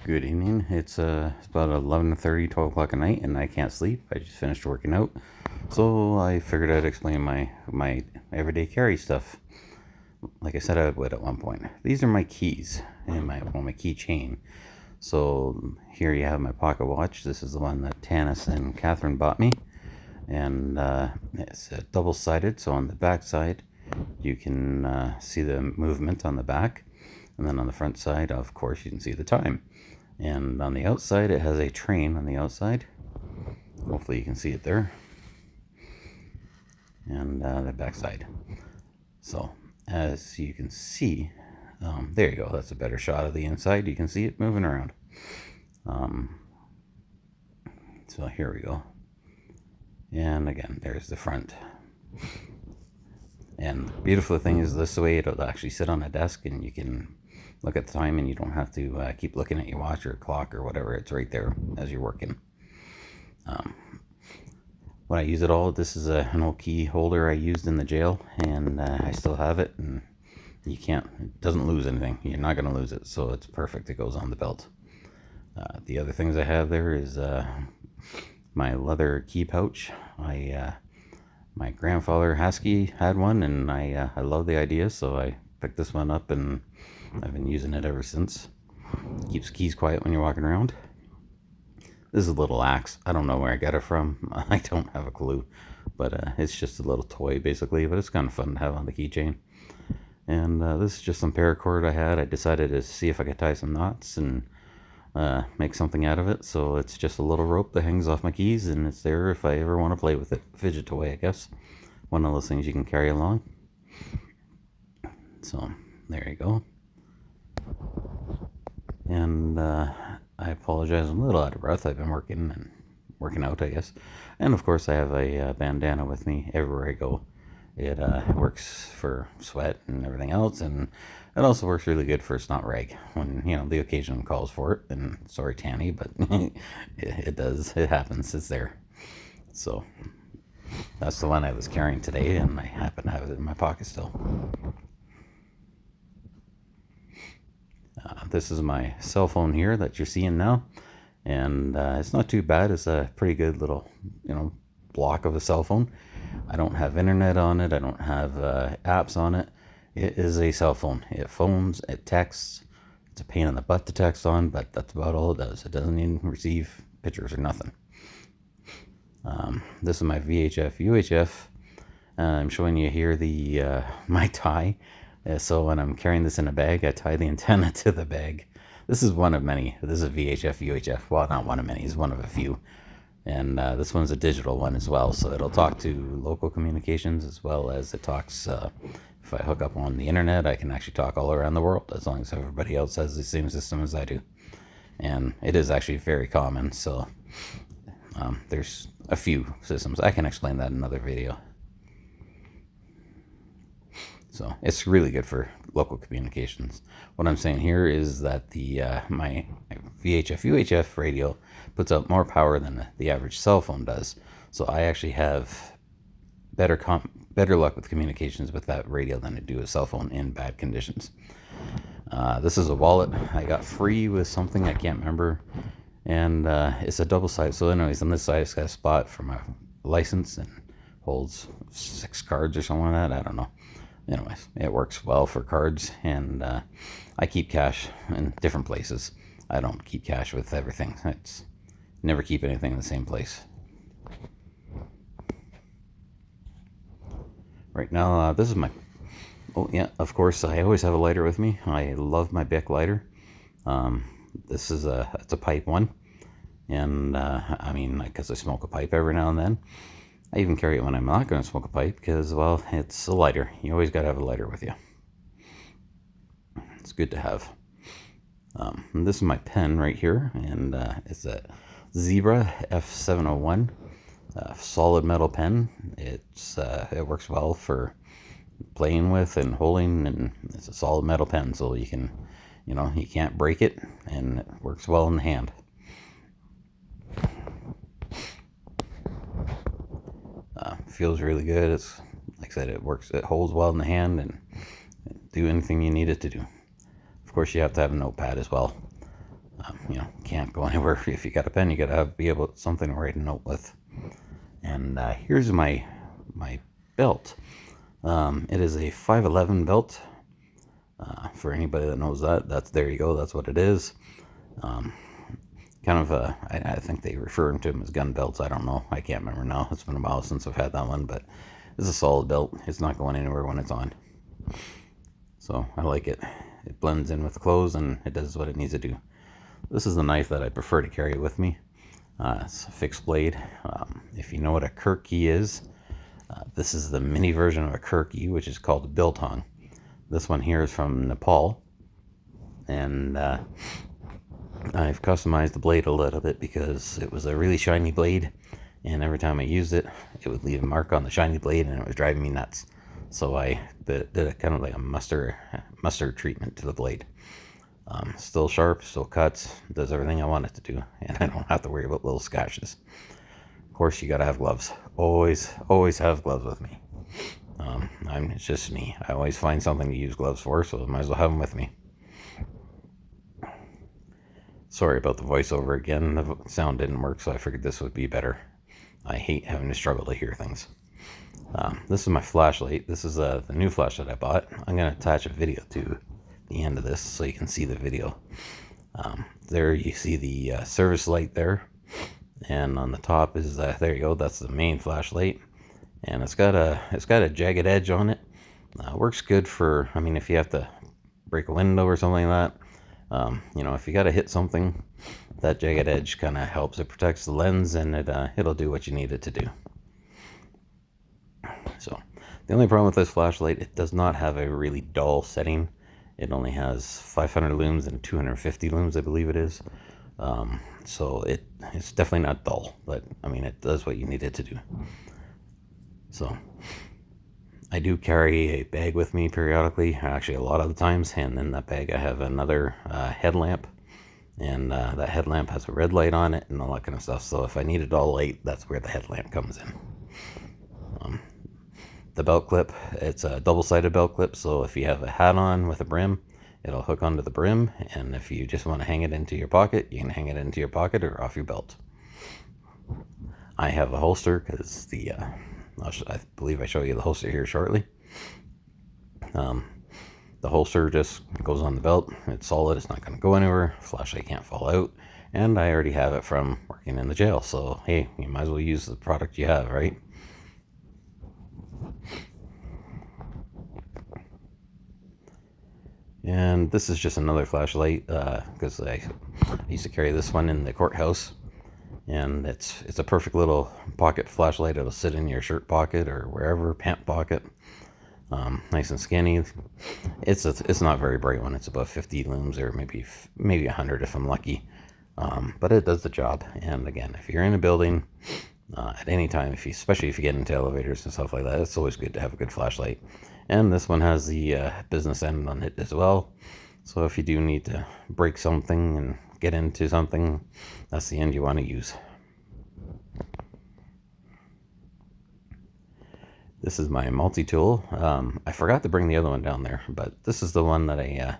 Good evening. It's about 11:30, 12 o'clock at night, and I can't sleep. I just finished working out, so I figured I'd explain my everyday carry stuff. Like I said I would at one point. These are my keys and my keychain. So here you have my pocket watch. This is the one that Tanis and Catherine bought me, and it's double-sided. So on the back side, you can see the movement on the back, and then on the front side, of course, you can see the time. And on the outside, it has a train on the outside. Hopefully you can see it there. And the back side. So as you can see, there you go. That's a better shot of the inside. You can see it moving around. So here we go. And again, there's the front. And the beautiful thing is this way it'll actually sit on a desk and you can look at the time and you don't have to keep looking at your watch or clock or whatever. It's right there as you're working. When I use it all, this is an old key holder I used in the jail, and I still have it, and it doesn't lose anything. You're not going to lose it, so it's perfect. It goes on the belt. The other things I have there is my leather key pouch. My grandfather Husky had one, and I love the idea, so I picked this one up, and I've been using it ever since. Keeps keys quiet when you're walking around. This is a little axe. I don't know where I got it from. I don't have a clue, but it's just a little toy basically, but it's kind of fun to have on the keychain. And this is just some paracord I had. I decided to see if I could tie some knots and make something out of it. So it's just a little rope that hangs off my keys, and it's there if I ever want to play with it. Fidget toy, I guess. One of those things you can carry along. So there you go. And I apologize, I'm a little out of breath. I've been working out, I guess. And of course I have a bandana with me everywhere I go. It works for sweat and everything else, and it also works really good for snot rag when the occasion calls for it. And sorry, Tanny, but it does. It happens. It's there. So that's the one I was carrying today, and I happen to have it in my pocket still. This is my cell phone here that you're seeing now, and it's not too bad. It's a pretty good little block of a cell phone. I don't have internet on it. I don't have apps on it. It is a cell phone. It phones, it texts. It's a pain in the butt to text on, but that's about all it does. It doesn't even receive pictures or nothing. This is my VHF UHF. I'm showing you here the my tie. So when I'm carrying this in a bag, I tie the antenna to the bag. This is one of many. This is a VHF UHF. Well, not one of many. It's one of a few. And this one's a digital one as well. So it'll talk to local communications as well as it talks. If I hook up on the internet, I can actually talk all around the world as long as everybody else has the same system as I do. And it is actually very common. So there's a few systems. I can explain that in another video. So it's really good for local communications. What I'm saying here is that the my VHF UHF radio puts out more power than the average cell phone does. So I actually have better luck with communications with that radio than I do a cell phone in bad conditions. This is a wallet I got free with something I can't remember, and it's a double side. So anyways, on this side it's got a spot for my license and holds 6 cards or something like that. I don't know. Anyways, it works well for cards, and I keep cash in different places. I don't keep cash with everything. It's never keep anything in the same place. Right now, this is my... Oh, yeah, of course, I always have a lighter with me. I love my Bic lighter. This is it's a pipe one. And, I mean, because I smoke a pipe every now and then. I even carry it when I'm not going to smoke a pipe because, well, it's a lighter. You always got to have a lighter with you. It's good to have. And this is my pen right here, and it's a Zebra F701 solid metal pen. It works well for playing with and holding, and it's a solid metal pen, so you can, you can't break it, and it works well in the hand. Feels really good. It's like I said, it holds well in the hand and do anything you need it to do. Of course, you have to have a notepad as well. Can't go anywhere. If you got a pen, you gotta be able something to write a note with. And here's my belt. It is a 511 belt. For anybody that knows that's there you go. That's what it is. Kind of I think they refer to them as gun belts. I don't know. I can't remember now. It's been a while since I've had that one, but it's a solid belt. It's not going anywhere when it's on. So I like it. It blends in with the clothes and it does what it needs to do. This is the knife that I prefer to carry with me. It's a fixed blade. If you know what a Kirki is, this is the mini version of a Kirki, which is called a biltong. This one here is from Nepal, and I've customized the blade a little bit because it was a really shiny blade, and every time I used it, it would leave a mark on the shiny blade, and it was driving me nuts. So I did a kind of like a mustard treatment to the blade. Still sharp, still cuts, does everything I want it to do, and I don't have to worry about little scratches. Of course, you gotta have gloves. Always have gloves with me. It's just me. I always find something to use gloves for, so I might as well have them with me. Sorry about the voiceover again. The sound didn't work, so I figured this would be better. I hate having to struggle to hear things. This is my flashlight. This is the new flashlight I bought. I'm going to attach a video to the end of this so you can see the video. There you see the service light there. And on the top is, there you go, that's the main flashlight. And it's got a jagged edge on it. Works good for, if you have to break a window or something like that. If you got to hit something, that jagged edge kind of helps. It protects the lens, and it'll do what you need it to do. So the only problem with this flashlight, it does not have a really dull setting. It only has 500 lums and 250 lums, I believe it is. So it's definitely not dull, but it does what you need it to do. So I do carry a bag with me periodically, actually a lot of the times, and in that bag I have another headlamp, and that headlamp has a red light on it and all that kind of stuff. So if I need it all light, that's where the headlamp comes in. The belt clip, it's a double-sided belt clip, so if you have a hat on with a brim, it'll hook onto the brim, and if you just want to hang it into your pocket, you can hang it into your pocket or off your belt. I have a holster because I believe I show you the holster here shortly. The holster just goes on the belt. It's solid. It's not going to go anywhere. Flashlight can't fall out. And I already have it from working in the jail. So, hey, you might as well use the product you have, right? And this is just another flashlight because I used to carry this one in the courthouse. And it's a perfect little pocket flashlight. It'll sit in your shirt pocket or wherever, pant pocket. Nice and skinny. It's not very bright one. It's about 50 lums or maybe 100 if I'm lucky. But it does the job. And again, if you're in a building at any time, especially if you get into elevators and stuff like that, it's always good to have a good flashlight. And this one has the business end on it as well. So if you do need to break something and get into something, that's the end you want to use. This is my multi-tool. I forgot to bring the other one down there, but this is the one that I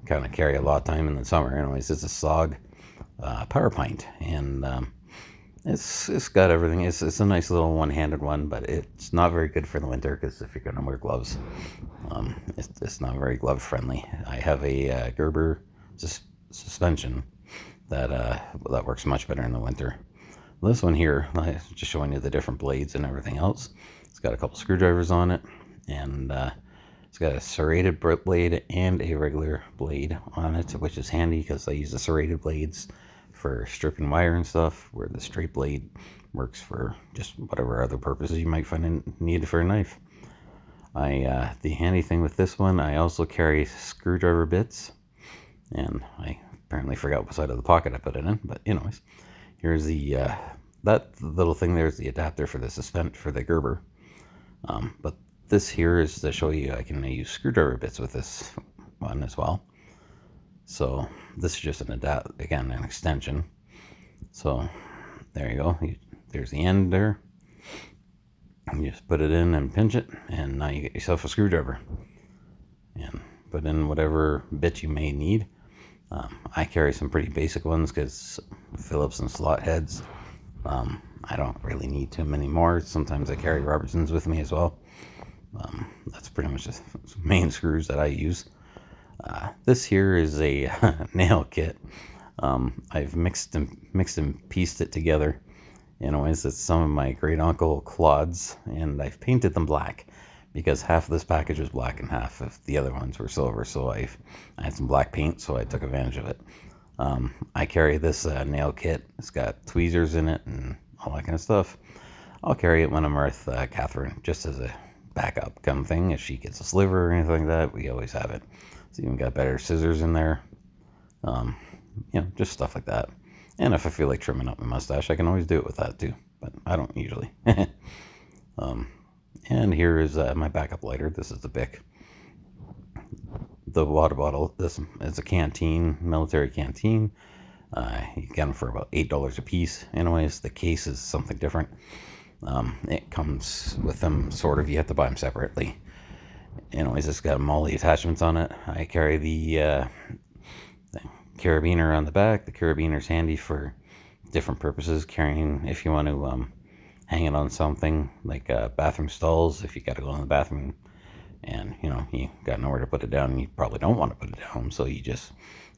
kind of carry a lot of time in the summer. Anyways, it's a SOG power pint, and it's got everything. It's a nice little one-handed one, but it's not very good for the winter because if you're going to wear gloves, it's not very glove friendly. I have a Gerber suspension that works much better in the winter. This one here, just showing you the different blades and everything else. It's got a couple screwdrivers on it, and it's got a serrated blade and a regular blade on it, which is handy because I use the serrated blades for stripping wire and stuff, where the straight blade works for just whatever other purposes you might find needed for a knife. The handy thing with this one, I also carry screwdriver bits, and I apparently forgot what side of the pocket I put it in, but anyways, here's the that little thing there is the adapter for the suspend for the Gerber. But this here is to show you I can use screwdriver bits with this one as well. So this is just an extension. So there you go. There's the end there. You just put it in and pinch it, and now you get yourself a screwdriver. And put in whatever bit you may need. I carry some pretty basic ones because Phillips and slot heads. I don't really need too many more. Sometimes I carry Robertsons with me as well. That's pretty much the main screws that I use. This here is a nail kit. I've mixed and pieced it together. Anyways, it's some of my great uncle Claude's, and I've painted them black because half of this package was black and half of the other ones were silver. So I had some black paint, so I took advantage of it. I carry this nail kit. It's got tweezers in it and all that kind of stuff. I'll carry it when I'm with Catherine, just as a backup kind of thing. If she gets a sliver or anything like that, we always have it. It's even got better scissors in there. Just stuff like that. And if I feel like trimming up my mustache, I can always do it with that too, but I don't usually. And here is my backup lighter. This is the Bic. The water bottle, this is a canteen, military canteen. You get them for about $8 a piece. Anyways, the case is something different. It comes with them sort of, you have to buy them separately. Anyways, it's got MOLLE attachments on it. I carry the carabiner on the back. The carabiner's handy for different purposes, carrying if you want to hang it on something like bathroom stalls. If you got to go in the bathroom and you got nowhere to put it down, you probably don't want to put it down, so you just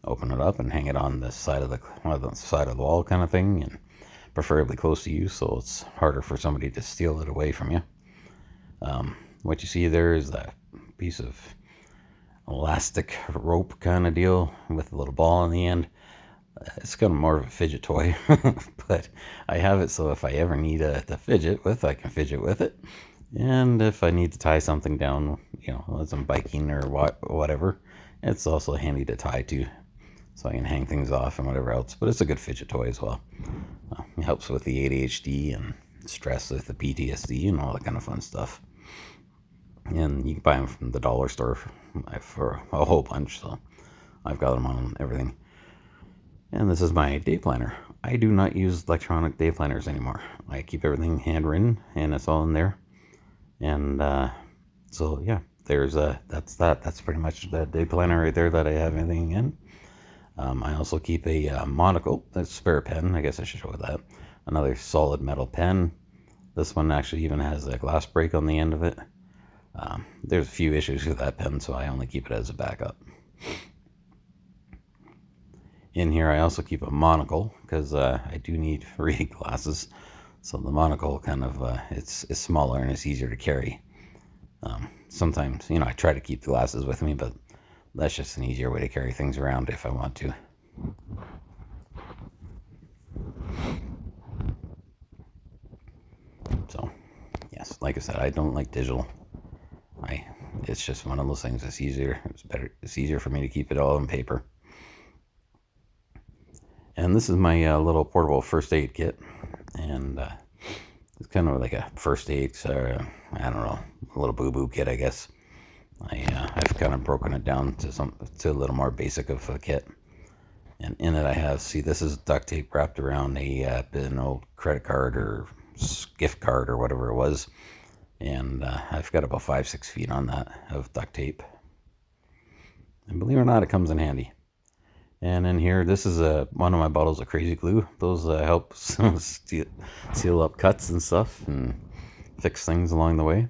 open it up and hang it on the side of the wall kind of thing, and preferably close to you so it's harder for somebody to steal it away from you. What you see there is that piece of elastic rope kind of deal with a little ball in the end. It's kind of more of a fidget toy, but I have it so if I ever need to fidget with, I can fidget with it. And if I need to tie something down, as I'm biking or whatever, it's also handy to tie to, so I can hang things off and whatever else. But it's a good fidget toy as well. It helps with the ADHD and stress with the PTSD and all that kind of fun stuff. And you can buy them from the dollar store for a whole bunch, so I've got them on everything. And this is my day planner. I do not use electronic day planners anymore. I keep everything handwritten, and it's all in there. And so yeah, there's that's that. That's pretty much the day planner right there that I have anything in. I also keep a monocle, a spare pen. I guess I should show that. Another solid metal pen. This one actually even has a glass break on the end of it. There's a few issues with that pen, so I only keep it as a backup. In here I also keep a monocle because I do need reading glasses, so the monocle kind of it's smaller and it's easier to carry. Sometimes I try to keep the glasses with me, but that's just an easier way to carry things around if I want to. So yes, like I said, I don't like digital. It's just one of those things. It's easier for me to keep it all on paper. And this is my little portable first aid kit, and it's kind of like a first aid, I don't know, a little boo-boo kit, I guess. I've kind of broken it down to a little more basic of a kit. And in it I have, this is duct tape wrapped around an old credit card or gift card or whatever it was. And I've got about 5-6 feet on that of duct tape. And believe it or not, it comes in handy. And in here, this is one of my bottles of crazy glue. Those help seal up cuts and stuff and fix things along the way.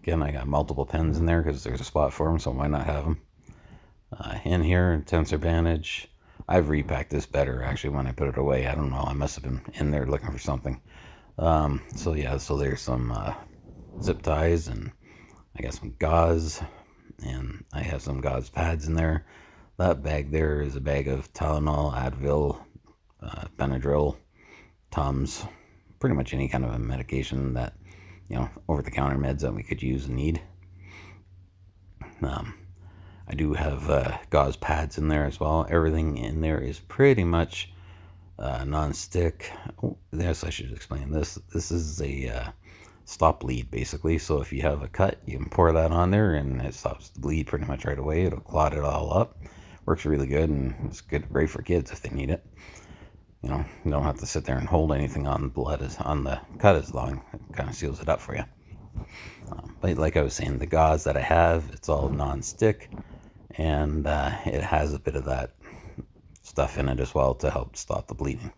Again, I got multiple pens in there because there's a spot for them, so why not have them? In here, tensor bandage. I've repacked this better actually when I put it away. I don't know, I must have been in there looking for something. So there's some zip ties, and I got some gauze, and I have some gauze pads in there. That bag there is a bag of Tylenol, Advil, Benadryl, Tums, pretty much any kind of a medication that, over-the-counter meds that we could use and need. I do have gauze pads in there as well. Everything in there is pretty much non-stick. Oh, yes, I should explain this. This is a stop bleed, basically. So if you have a cut, you can pour that on there, and it stops the bleed pretty much right away. It'll clot it all up. Works really good, and it's great for kids if they need it. You don't have to sit there and hold anything on the cut as long. It kind of seals it up for you. But like I was saying, the gauze that I have, it's all non-stick, and it has a bit of that stuff in it as well to help stop the bleeding.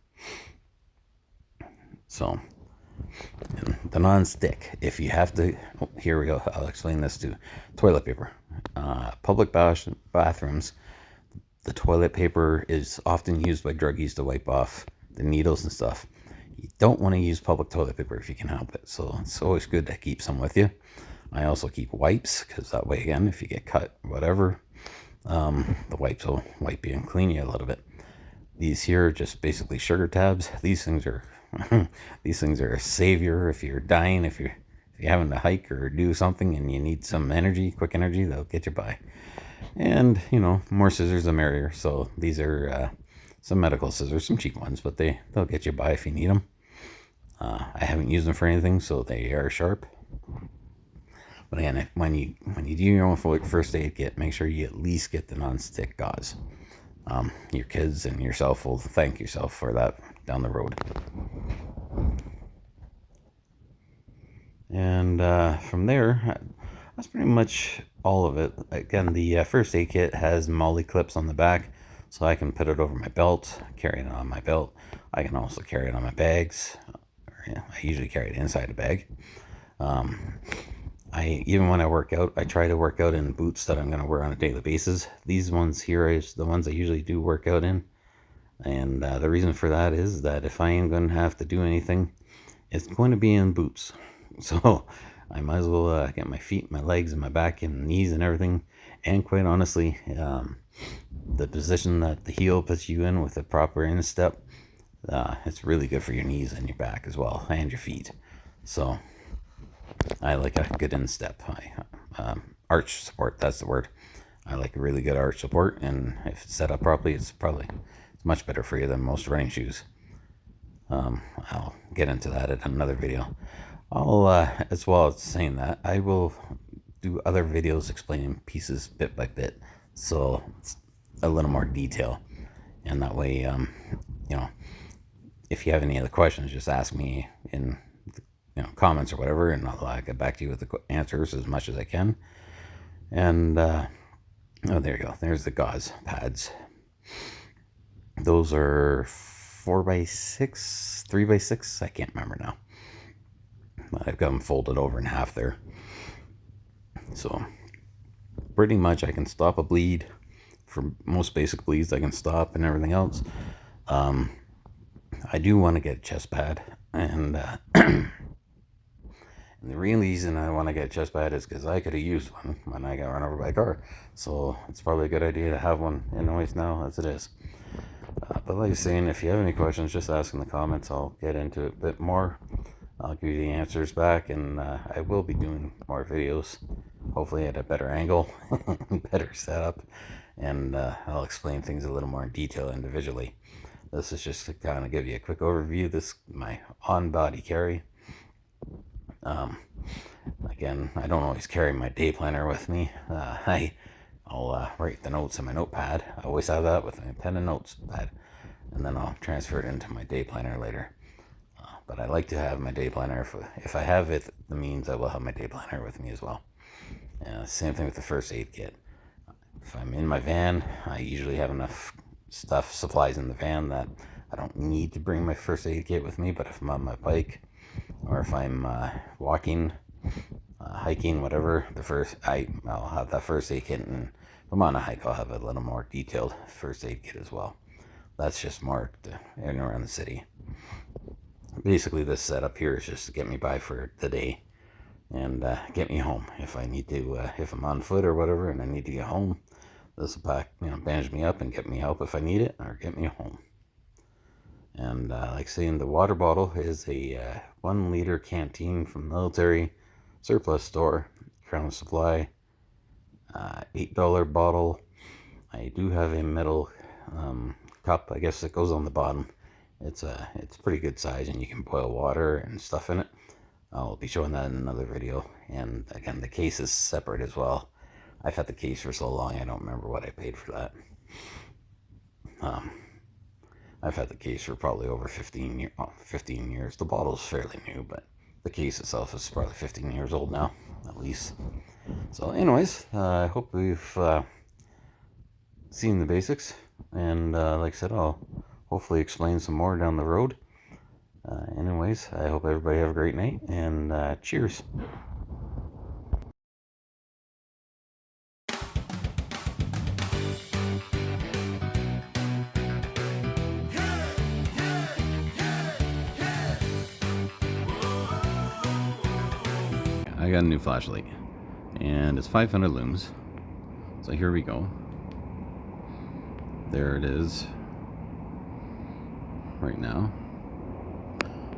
So the non-stick, if you have to, here we go, I'll explain this too. Toilet paper. Public bathrooms, the toilet paper is often used by druggies to wipe off the needles and stuff. You don't want to use public toilet paper if you can help it, so it's always good to keep some with you. I also keep wipes, because that way, again, if you get cut, whatever, the wipes will wipe you and clean you a little bit. These here are just basically sugar tabs. These things are these things are a savior if you're dying, if you're having to hike or do something and you need some energy, quick energy, they'll get you by. And more scissors the merrier. So these are some medical scissors, some cheap ones, but they'll get you by if you need them. I haven't used them for anything, so they are sharp. But again, when you do your own first aid kit, make sure you at least get the non-stick gauze. Your kids and yourself will thank yourself for that down the road. And from there, that's pretty much all of it. Again, the first aid kit has MOLLE clips on the back, so I can put it over my belt, carry it on my belt. I can also carry it on my bags. I usually carry it inside a bag. Even when I work out, I try to work out in boots that I'm going to wear on a daily basis. These ones here is the ones I usually do work out in. And the reason for that is that if I am going to have to do anything, it's going to be in boots. So I might as well get my feet, my legs, and my back and knees and everything. And quite honestly, the position that the heel puts you in with the proper instep, it's really good for your knees and your back as well, and your feet. So I like a good instep. Arch support, that's the word. I like a really good arch support, and if it's set up properly, it's much better for you than most running shoes. I'll get into that in another video. As well as saying that, I will do other videos explaining pieces bit by bit, so it's a little more detail, and that way, if you have any other questions, just ask me in comments or whatever, and I'll get back to you with the answers as much as I can. And oh, there you go. There's the gauze pads. Those are 4x6, 3x6. I can't remember now. But I've got them folded over in half there. So pretty much I can stop a bleed. For most basic bleeds, I can stop and everything else. I do want to get a chest pad, and and the real reason I want to get a chest pad is because I could have used one when I got run over by a car. So it's probably a good idea to have one anyways now as it is. But like I was saying, if you have any questions, just ask in the comments. I'll get into it a bit more. I'll give you the answers back, and I will be doing more videos, hopefully at a better angle, better setup, and I'll explain things a little more in detail individually. This is just to kind of give you a quick overview. This my on-body carry. Again, I don't always carry my day planner with me. I'll write the notes in my notepad. I always have that with my pen and notes pad, and then I'll transfer it into my day planner later. But I like to have my day planner. If I have it, the means I will have my day planner with me as well. Same thing with the first aid kit. If I'm in my van, I usually have enough supplies in the van that I don't need to bring my first aid kit with me. But if I'm on my bike, or if I'm walking, hiking, whatever, I'll have that first aid kit, and if I'm on a hike, I'll have a little more detailed first aid kit as well. That's just more in and around the city. Basically, this setup here is just to get me by for the day and get me home. If I need to, if I'm on foot or whatever and I need to get home, this will bandage me up and get me help if I need it, or get me home. And like saying, the water bottle is a 1 liter canteen from military surplus store, Crown Supply, $8 bottle. I do have a metal cup, I guess, that goes on the bottom. It's pretty good size, and you can boil water and stuff in it. I'll be showing that in another video. And again, the case is separate as well. I've had the case for so long, I don't remember what I paid for that. I've had the case for probably over 15 years. The bottle's fairly new, but the case itself is probably 15 years old now, at least. So anyways, I hope we've seen the basics, and like I said, I'll hopefully explain some more down the road. Anyways, I hope everybody have a great night, and cheers. I got a new flashlight, and it's 500 lums. So here we go. There it is right now.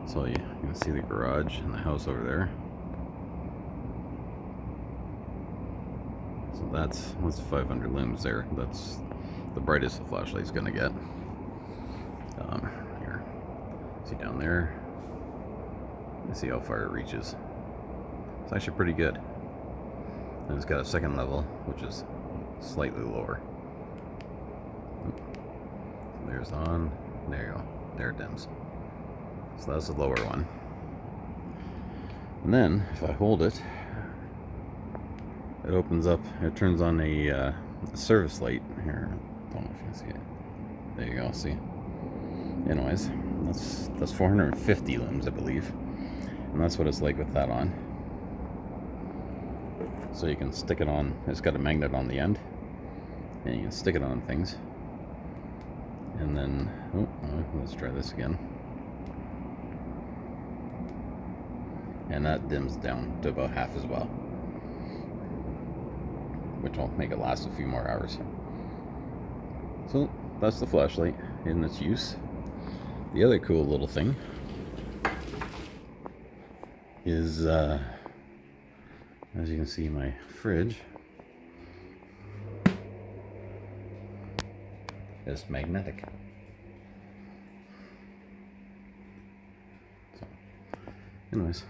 So you can see the garage and the house over there. So that's 500 lums there. That's the brightest the flashlight's gonna get. Here, see down there. Let's see how far it reaches. It's actually pretty good. And it's got a second level, which is slightly lower. There's on. There you go. There it dims. So that's the lower one. And then, if I hold it, it opens up. It turns on a service light. Here, I don't know if you can see it. There you go. See. Anyways, that's 450 lums, I believe, and that's what it's like with that on. So you can stick it on. It's got a magnet on the end, and you can stick it on things. And then, let's try this again. And that dims down to about half as well, which will make it last a few more hours. So that's the flashlight in its use. The other cool little thing is, as you can see, my fridge is magnetic. So, anyways.